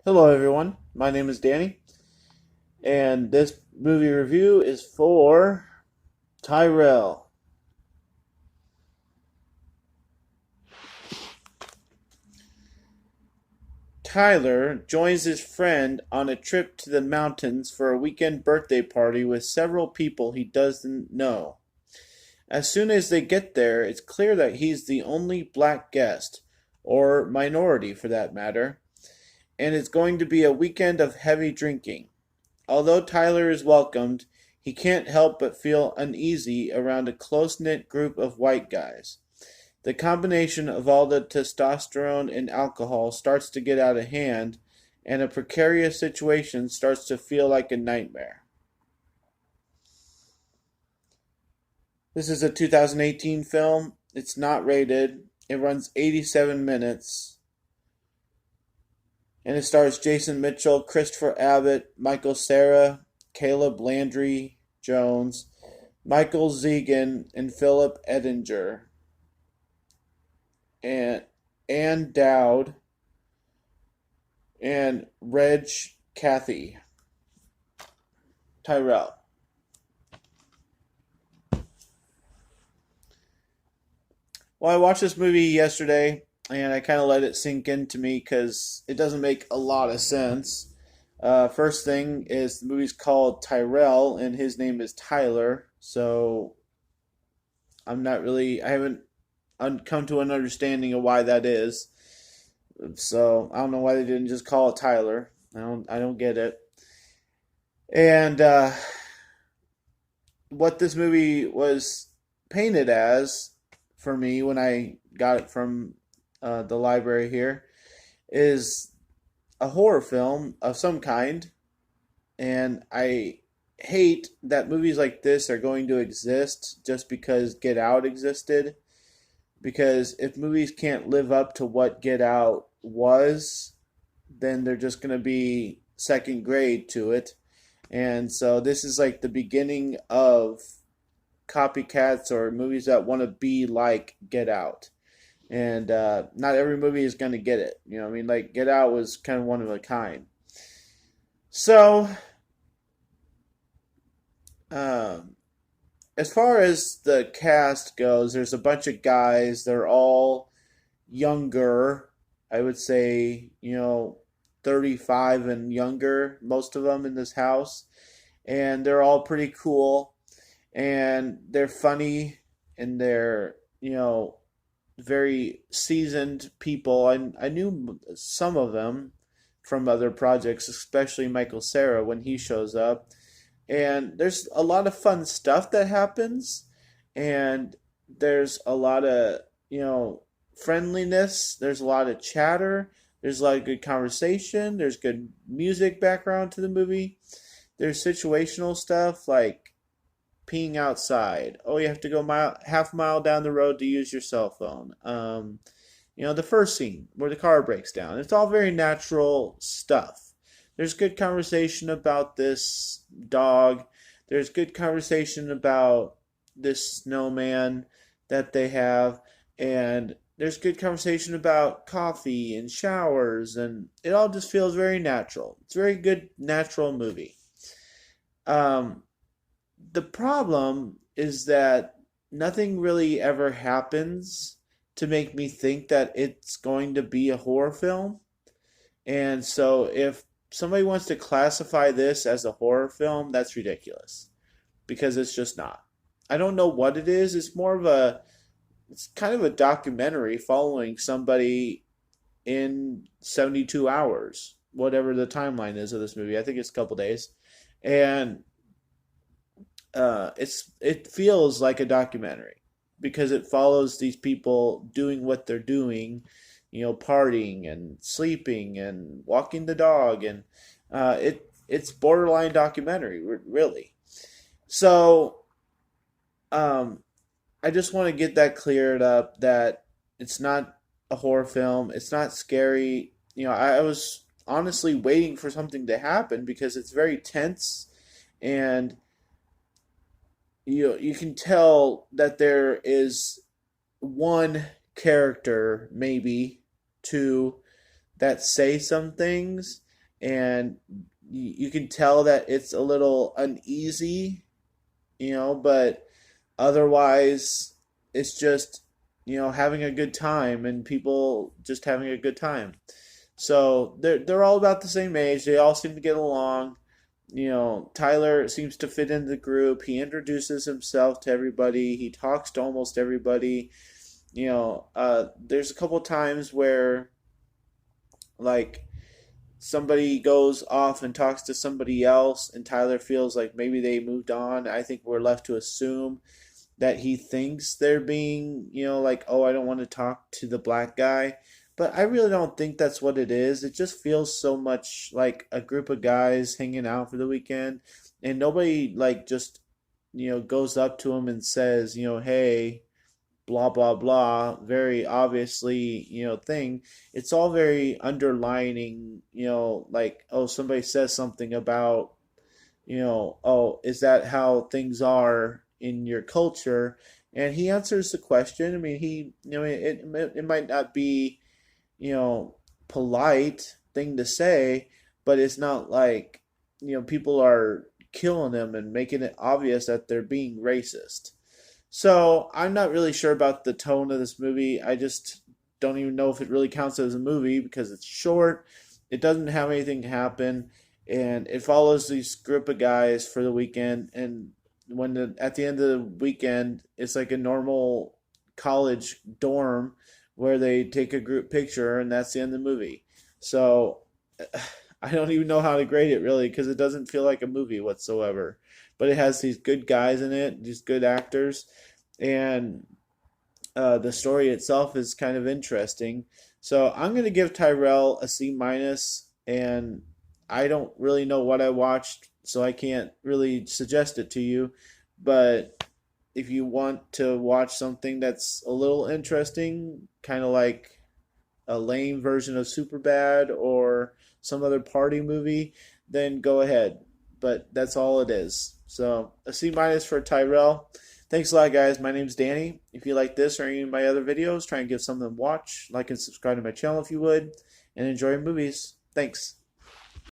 Hello, everyone. My name is Danny, and this movie review is for Tyrel. Tyler joins his friend on a trip to the mountains for a weekend birthday party with several people he doesn't know. As soon as they get there, it's clear that he's the only black guest, or minority for that matter, and it's going to be a weekend of heavy drinking. Although Tyler is welcomed, he can't help but feel uneasy around a close knit group of white guys. The combination of all the testosterone and alcohol starts to get out of hand, and a precarious situation starts to feel like a nightmare. This is a 2018 film. It's not rated. It runs 87 minutes, and it stars Jason Mitchell, Christopher Abbott, Michael Cera, Caleb Landry Jones, Michael Zegan, and Philip Edinger, and Ann Dowd, and Reg Cathy. Tyrel. Well, I watched this movie yesterday, and I kind of let it sink into me because it doesn't make a lot of sense. First thing is the movie's called Tyrel, and his name is Tyler. So I haven't come to an understanding of why that is. So I don't know why they didn't just call it Tyler. I don't get it. And what this movie was painted as for me when I got it from the library here is a horror film of some kind, and I hate that movies like this are going to exist just because Get Out existed. Because if movies can't live up to what Get Out was, then they're just going to be second grade to it. And so this is like the beginning of copycats or movies that want to be like Get Out. And not every movie is going to get it. You know what I mean? Like Get Out was kind of one of a kind. So, um, as far as the cast goes, there's a bunch of guys. They're all younger. I would say, 35 and younger, most of them in this house. And they're all pretty cool. And they're funny. And they're, very seasoned people. I knew some of them from other projects, especially Michael Cera when he shows up. And there's a lot of fun stuff that happens, and there's a lot of friendliness. There's a lot of chatter. There's a lot of good conversation. There's good music background to the movie. There's situational stuff like peeing outside. Oh, you have to go half mile down the road to use your cell phone. The first scene where the car breaks down. It's all very natural stuff. There's good conversation about this dog. There's good conversation about this snowman that they have. And there's good conversation about coffee and showers. And it all just feels very natural. It's a very good, natural movie. Um, the problem is that nothing really ever happens to make me think that it's going to be a horror film. And so if somebody wants to classify this as a horror film, that's ridiculous because it's just not. I don't know what it is. It's kind of a documentary following somebody in 72 hours, whatever the timeline is of this movie. I think it's a couple days. And it feels like a documentary because it follows these people doing what they're doing, partying and sleeping and walking the dog, and it's borderline documentary, really. So um, I just want to get that cleared up that it's not a horror film. It's not scary. I was honestly waiting for something to happen because it's very tense, and you can tell that there is one character, maybe two, that say some things, and you can tell that it's a little uneasy, but otherwise it's just, having a good time and people just having a good time. So they're all about the same age. They all seem to get along. Tyler seems to fit in the group. He introduces himself to everybody. He talks to almost everybody. There's a couple times where like somebody goes off and talks to somebody else, and Tyler feels like maybe they moved on. I think we're left to assume that he thinks they're being, like, oh, I don't want to talk to the black guy. But I really don't think that's what it is. It just feels so much like a group of guys hanging out for the weekend, and nobody, like, just, goes up to him and says, hey, blah, blah, blah, very obviously, thing. It's all very underlining, like, oh, somebody says something about, oh, is that how things are in your culture? And he answers the question. I mean, it might not be, you know, polite thing to say, but it's not like, people are killing him and making it obvious that they're being racist. So I'm not really sure about the tone of this movie. I just don't even know if it really counts as a movie because it's short. It doesn't have anything happen, and it follows these group of guys for the weekend. And at the end of the weekend, it's like a normal college dorm where they take a group picture, and that's the end of the movie. So I don't even know how to grade it really because it doesn't feel like a movie whatsoever. But it has these good guys in it, these good actors, and the story itself is kind of interesting. So I'm going to give Tyrell a C minus, and I don't really know what I watched, so I can't really suggest it to you. But if you want to watch something that's a little interesting, kind of like a lame version of Superbad or some other party movie, then go ahead. But that's all it is. So a C minus for Tyrell. Thanks a lot, guys. My name's Danny. If you like this or any of my other videos, try and give some of them a watch. Like and subscribe to my channel if you would. And enjoy movies. Thanks.